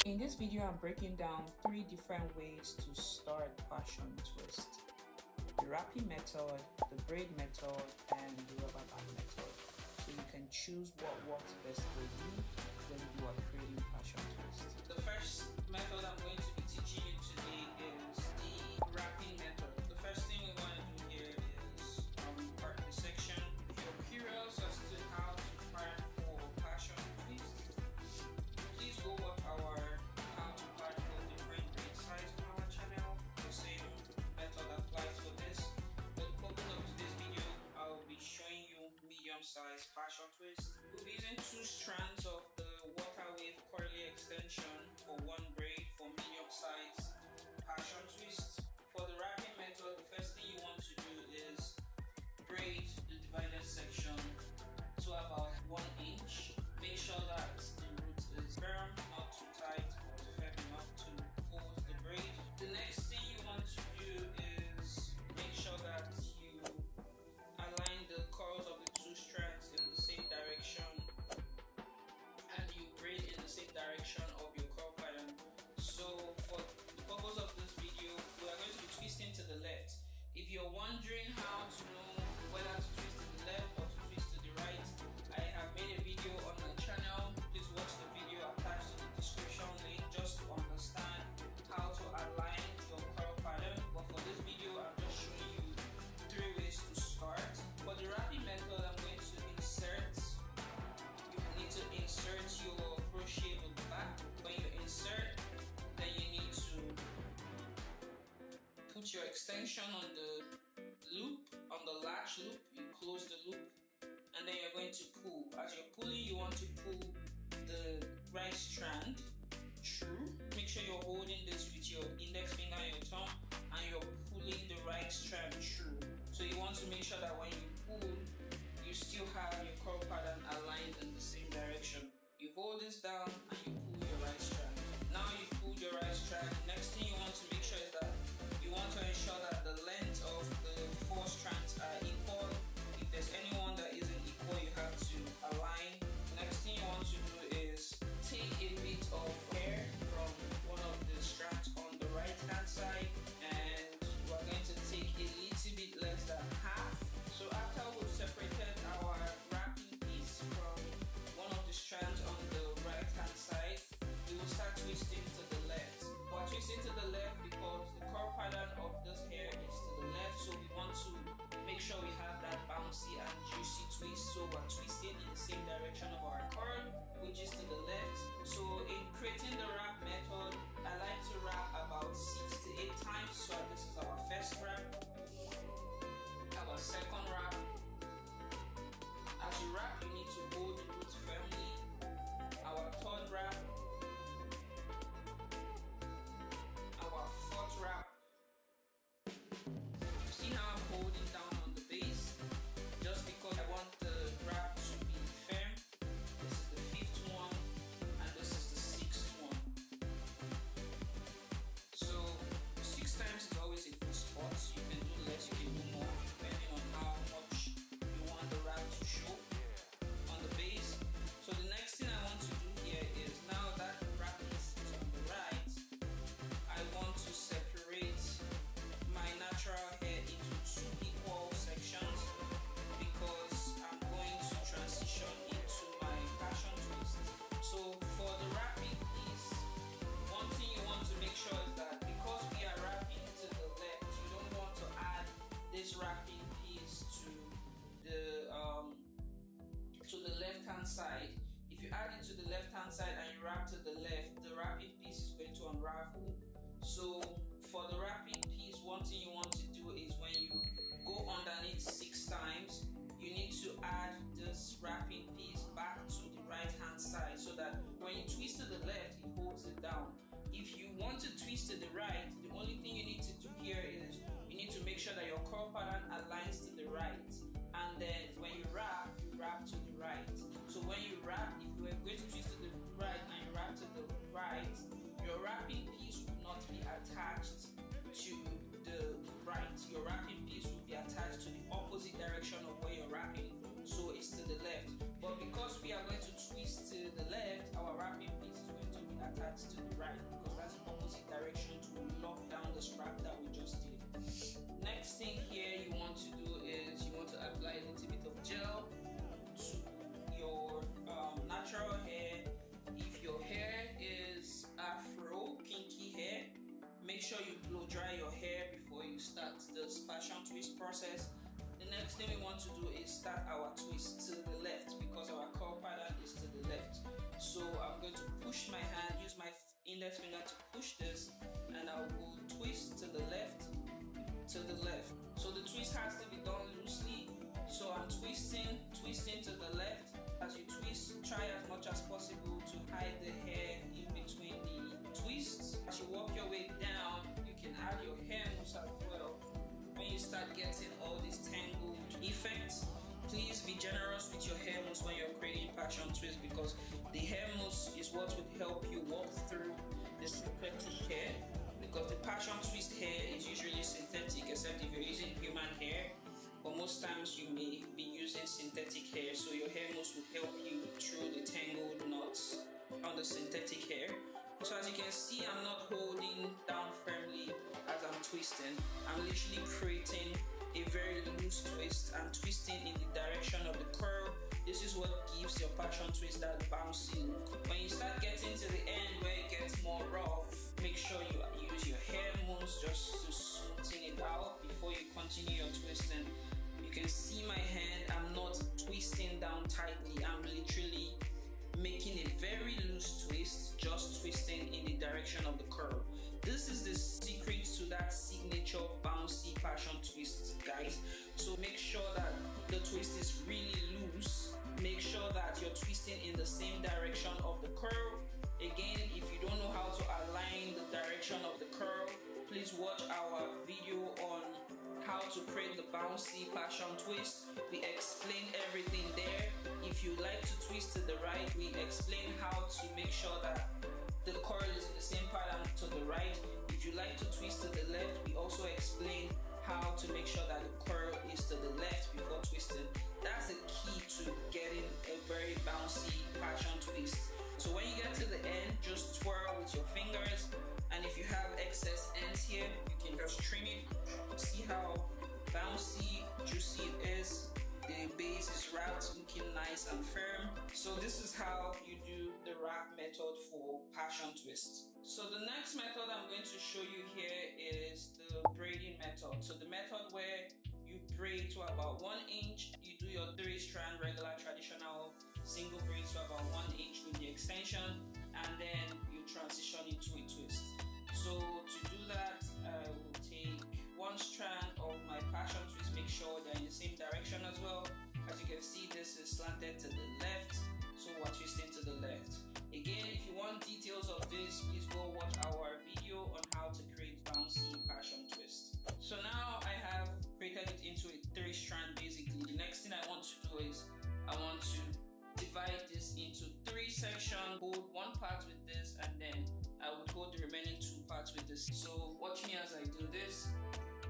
In this video, I'm breaking down 3 different ways to start passion twist: the wrapping method, the braid method, and the rubber band method. So you can choose what works best for you when you are creating passion twist. The first method I'm going to be teaching you today is the wrapping method. The first thing we want to do here is part the section. If you're curious as to how to part for passion twist, please go watch our how to part for different braid size on our channel. The same method applies for this. For the purpose of today's video, I'll be showing you medium size passion twist. We'll be using 2 strands of the water wave curly extension for 1 braid for medium size passion twist. For the wrapping method, the first thing you want to do is braid the divided section to about 1 inch. Make sure that the root is firm, not too tight, but firm enough to hold the braid. The next thing you want to do is make sure that you align the curls of the 2 strands in the same direction and you braid in the same direction of your curl pattern. So for the purpose of this video, we are going to be twisting to the left. If you're wondering how to know whether to twist to the left or to twist to the right, I have made a video on my channel. Please watch the video attached to the description link just to understand how to align your curl pattern. But for this video, I'm just showing you 3 ways to start. For the wrapping method, I'm going to insert. You need to insert your crochet with the back. When you insert, then you need to put your extension on the loop, on the latch loop. You close the loop, and then you're going to pull. As you're pulling, you want to pull the right strand through. Make sure you're holding this with your index finger and your thumb, and you're pulling the right strand through. So you want to make sure that when you pull, you still have your curl pattern aligned in the same direction. You hold this down and you pull your right strand. Now you pulled your right strand. Next thing you want to make sure is that you want to ensure that the length of the 4 strands are equal. If there's any one that isn't equal, you have to align. Next thing you want to do is take a bit of hair from one of the strands on the right hand side, and we're going to take a little bit less than half. So after we've separated our wrapping piece from one of the strands on the right hand side, we will start twisting to the left. We're twisting to the left because the curl pattern of this hair is to the left, so we want to make sure we have that bouncy and juicy twist. So we're twisting in the same direction of our curl, which is to the left. So in creating the wrap method, I like to wrap about 6 to 8 times. So this is our first wrap, our second wrap. As you wrap, you need to hold the root firmly. Our third wrap, our 4th wrap. See how I'm holding down on the base? Just because I want the wrap to be firm. This is the 5th one, and this is the 6th one. So 6 times is always a good spot. You can do less, you can do more, depending on how much you want the wrap to show on the base. So the next thing I want to do here is, now that the wrap is on the right, I want to separate my natural hair into 2 equal sections because I'm going to transition into my passion twist. So for the wrapping piece, one thing you want to make sure is that because we are wrapping to the left, you don't want to add this wrapping piece to the left hand side. If you add it to the left hand side and you wrap to the left, the wrapping piece is going to unravel. So for the wrapping piece, one thing you want to do is when you go underneath 6 times, you need to add this wrapping piece back to the right hand side so that when you twist to the left, it holds it down. If you want to twist to the right, the only thing you need to do here is you need to make sure that your curl pattern aligns to the right. And then when you wrap to the right. So when you wrap, if you were going to twist to the right and you wrap to the right, your wrapping piece will not be attached to the right. Your wrapping piece will be attached to the opposite direction of where you're wrapping, so it's to the left. But because we are going to twist to the left, our wrapping piece is going to be attached to the right, because that's the opposite direction to lock down the strap that we just did. Next thing here you want to do is you want to apply a little bit of gel to your natural hair. If your hair is afro, kinky hair, make sure you blow dry your hair before you start this passion twist process. The next thing we want to do is start our twist to the left, because our curl pattern is to the left. So I'm going to push my hand, use my index finger to push this, and I'll go twist to the left, to the left. So the twist has to be done loosely. So I'm twisting to the left. As you twist, try as much as possible to hide the hair in between the twists. As you walk your way down, you can add your hair mousse as well. When you start getting all these tangled effects, please be generous with your hair mousse when you're creating passion twist, because the hair mousse is what would help you walk through the synthetic hair. Because the passion twist hair is usually synthetic, except if you're using human hair. But most times you may be using synthetic hair, so your hair mousse will help you through the tangled knots on the synthetic hair. So as you can see, I'm not holding down firmly as I'm twisting. I'm literally creating a very loose twist. I'm twisting in the direction of the curl. This is what gives your passion twist that bouncy look. When you start getting to the end where it gets more rough, make sure you use your hair mousse just to smoothen it out before you continue your twisting. You can see my hand, I'm not twisting down tightly. I'm literally making a very loose twist, just twisting in the direction of the curl. This is the secret to that signature bouncy passion twist, guys. So make sure that the twist is really loose. Make sure that you're twisting in the same direction of the curl. Again, if you don't know how to align the direction of the curl, please watch our video on how to create the bouncy passion twist. We explain everything there. If you like to twist to the right, we explain how to make sure that the curl is in the same pattern to the right. If you like to twist to the left, we also explain how to make sure that the curl is to the left before twisting. That's the key to getting a very bouncy passion twist. So when you get to the end, just twirl with your fingers, and if you have excess ends here, you can just trim it. See how bouncy, juicy it is. The base is wrapped, looking nice and firm. So this is how you do the wrap method for passion twist. So the next method I'm going to show you here is the braiding method. So the method where you braid to about 1 inch, you do your 3-strand regular traditional single braid to about 1 inch with the extension, and then you transition into a twist. So to do that, I will take 1 strand of my passion twist, make sure they're in the same direction as well. As you can see, this is slanted to the left, so we're twisting to the left. Again, if you want details of this, please go watch our video on how to create bouncy passion twist. So now I have created it into a 3-strand basically. The next thing I want to do is I want to divide this into 3 sections, hold one part with this, and then I would hold the remaining 2 parts with this. So watch me as I do this.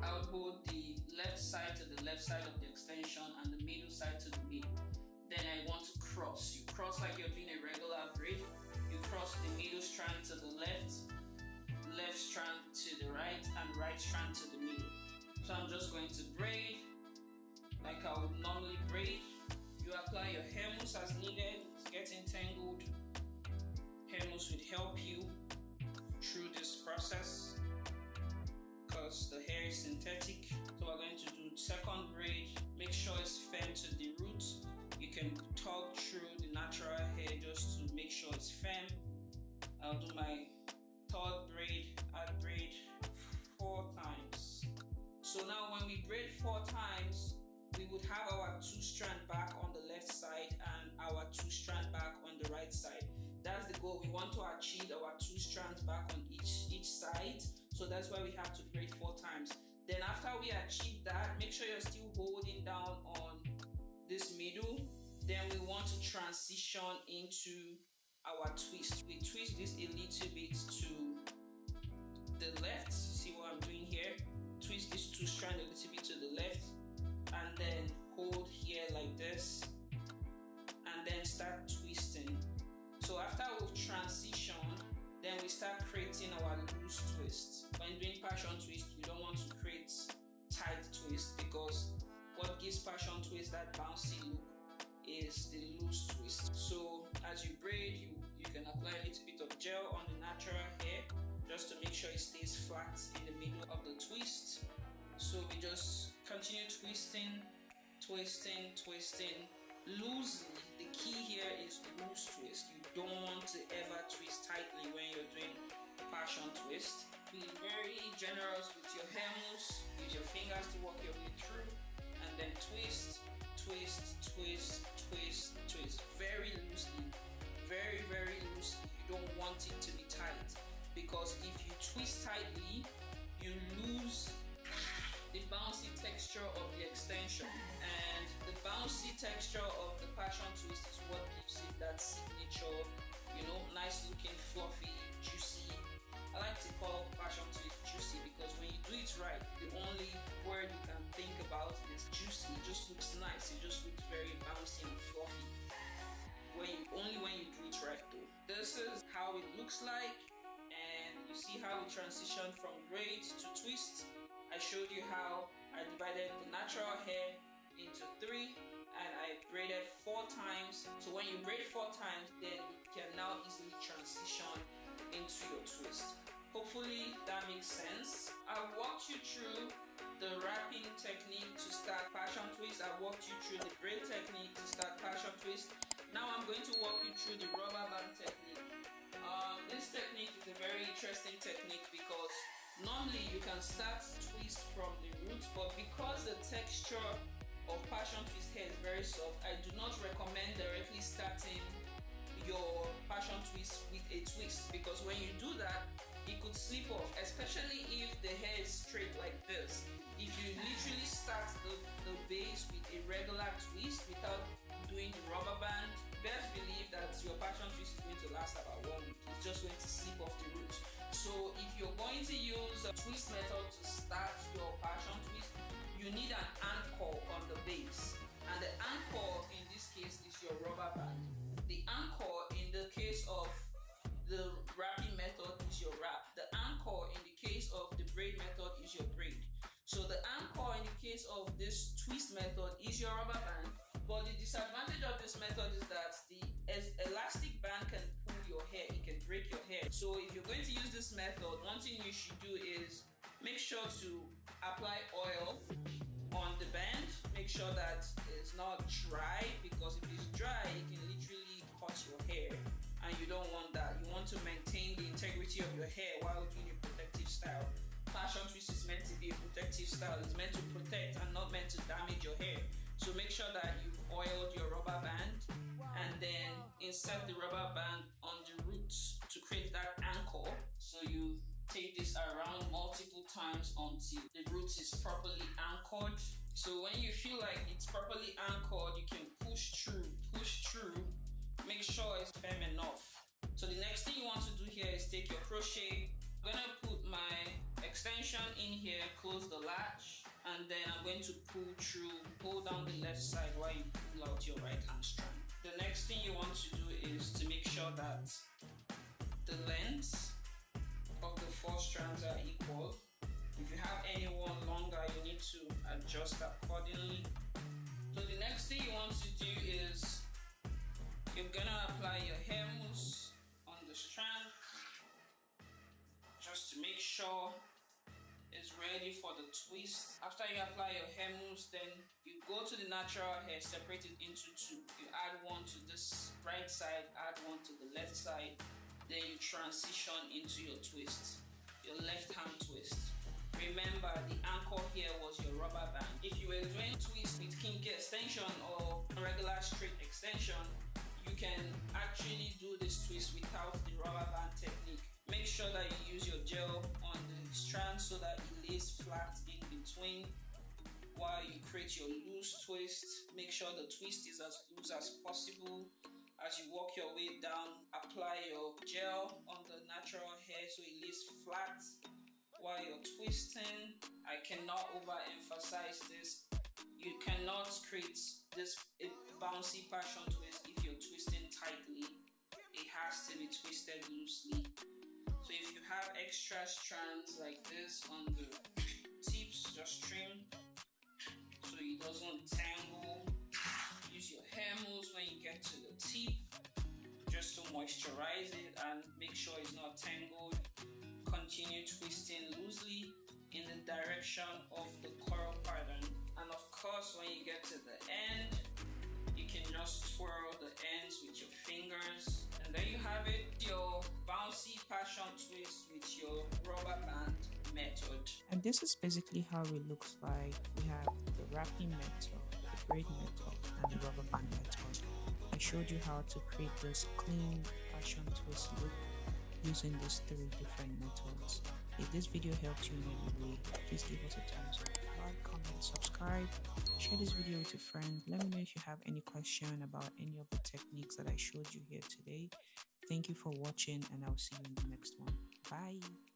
I would hold the left side to the left side of the extension and the middle side to the middle. Then I want to cross. You cross like you're doing a regular braid. You cross the middle strand to the left, left strand to the right, and right strand to the middle. So I'm just going to braid like I would normally braid. You apply your hair mousse as needed. If it's getting tangled, hair mousse would help you through this process because the hair is synthetic. So we're going to do second braid. Make sure it's firm to the roots. You can tug through the natural hair just to make sure it's firm. I'll do my third braid. I braid 4 times. So now when we braid 4 times, we would have our 2-strand back on the left side and our 2-strand back on the right side. That's the goal. We want to achieve our 2 strands back on each side. So that's why we have to braid 4 times. Then after we achieve that, make sure you're still holding down on this middle. Then we want to transition into our twist. We twist this a little bit to the left. See what I'm doing here? Twist this 2 strand a little bit to the left, and then hold here like this, and then start twisting. So after we've transitioned, we start creating our loose twist. When doing passion twist, you don't want to create tight twist, because what gives passion twist that bouncy look is the loose twist. So as you braid, you can apply a little bit of gel on the natural hair just to make sure it stays flat in the middle of the twist. So we just continue twisting loosely. The key here is loose twist. You don't want to ever twist tightly when you're doing passion twist. Be very generous with your hair mousse. Use your fingers to work your way through, and then twist very loosely, very loosely. You don't want it to be tight, because if you twist tightly, you lose the bouncy texture of the extension, and the bouncy texture of the passion twist is what gives it that signature, nice looking, fluffy, juicy. I like to call passion twist juicy because when you do it right, the only word you can think about is juicy. It just looks nice. It just looks very bouncy and fluffy. Only when you do it right though. This is how it looks like, and you see how we transition from braid to twist. I showed you how I divided the natural hair into 3 and I braided 4 times. So when you braid 4 times, then you can now easily transition into your twist. Hopefully that makes sense. I walked you through the wrapping technique to start passion twist. I walked you through the braid technique to start passion twist. Now I'm going to walk you through the rubber band technique. This technique is a very interesting technique because normally you can start twist from the root, but because the texture of passion twist hair is very soft, I do not recommend directly starting your passion twist with a twist, because when you do that, it could slip off, especially if the hair is straight like this. If you literally start the base with a regular twist without doing the rubber band, best believe that your passion twist is going to last about 1 week. It's just going to slip off the root. So if you're going to use a twist method to start your passion twist, you need an anchor on the base, and the anchor in this case is your rubber band. The anchor in the case of the wrapping method is your wrap. The anchor in the case of the braid method is your braid. So the anchor in the case of this twist method is your rubber band, but the disadvantage of this method is that the elastic band can pull your hair, it can break your hair. So if you're going to use this method, one thing you should do is make sure to apply oil on the band. Make sure that it's not dry, because if it's dry, it can literally cut your hair, and you don't want that. You want to maintain the integrity of your hair while doing a protective style. Passion twist is meant to be a protective style. It's meant to protect and not meant to damage your hair. So make sure that you've oiled your rubber band, and then insert the rubber band on the roots to create that anchor. So you take this around multiple times until the root is properly anchored. So when you feel like it's properly anchored, you can push through. Make sure it's firm enough. So the next thing you want to do here is take your crochet. I'm gonna put my extension in here, close the latch, and then I'm going to pull down the left side while you pull out your right hand strand. The next thing you want to do is to make sure that the lengths of the 4 strands are equal. If you have any one longer, you need to adjust accordingly. So the next thing you want to do is you're gonna apply your hair mousse on the strand just to make sure it's ready for the twist. After you apply your hair mousse, then you go to the natural hair, separate it into 2. You add one to this right side, add one to the left side, then you transition into your twist, your left hand twist. Remember, the anchor here was your rubber band. If you were doing twist with kinky extension or regular straight extension, you can actually do this twist without the rubber band technique. Make sure that you use your gel on the strand so that it lays flat in between while you create your loose twist. Make sure the twist is as loose as possible. As you walk your way down, apply your gel on the natural hair so it lays flat while you're twisting. I cannot overemphasize this. You cannot create this bouncy passion twist if you're twisting tightly. It has to be twisted loosely. extra strands like this on the tips, just trim so it doesn't tangle. Use your hair moves when you get to the tip just to moisturize it and make sure it's not tangled. Continue twisting loosely in the direction of the coral pattern, and of course when you get to the end you can just twirl the ends with your fingers, and there you have it, your bouncy passion twist with your rubber band method. And this is basically how it looks like. We have the wrapping method, the braid method, and the rubber band method. I showed you how to create this clean passion twist look using these 3 different methods. If this video helped you in any way, please give us a thumbs up, like, comment, subscribe, share this video with your friends. Let me know if you have any question about any of the techniques that I showed you here today. Thank you for watching, and I'll see you in the next one. Bye.